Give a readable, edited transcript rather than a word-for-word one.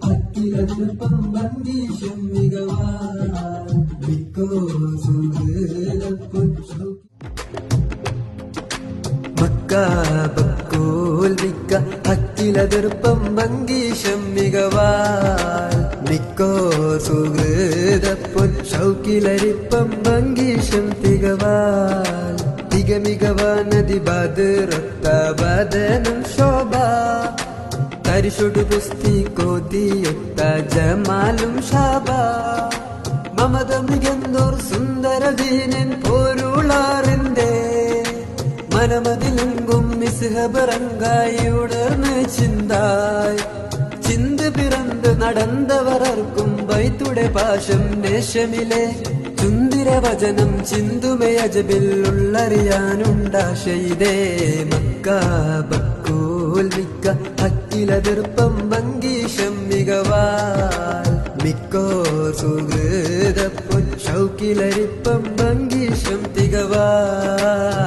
അക്കിലപ്പം ബന്ധീശം മികവാക്കോ മക്കാബക്കോൽമിക്ക അക്കിലതിർപ്പം ഭംഗീശം മികവാൽ മിക്കോ സുഹൃതപ്പൊൻ ഷൗക്കിലരിപ്പം ഭംഗീശം തികവാൽ തികമികവാനതി ബദറത്ത ബദനം ശോഭ തരിശുടു പുസ്തി കോതിയൊത്ത ജമാലും ശാബ മമത മികന്തോർ സുന്ദര ദീനൻ പോരുളാറിന്റെ മനമതിലെങ്കും മിസ്ഹബറങ്കായി ഉണർന്ന് ചിന്തായ് ചിന്ത് പിറந்து നടന്നവരർക്കും വൈത്തുടെ പാശം നേശമിലെ ചുന്തിര വചനം ചിന്തുമേ അജബിൽ ഉള്ളറിയാനുണ്ടാശയിതേ മക്കാബക്കോൽ മിക്ക അക്കിലതിർപ്പം ഭംഗീശം മികവാൽ മിക്കോ സുഹൃതപ്പൊൻ ഷൗക്കിലരിപ്പം ഭംഗീശം തികവാൽ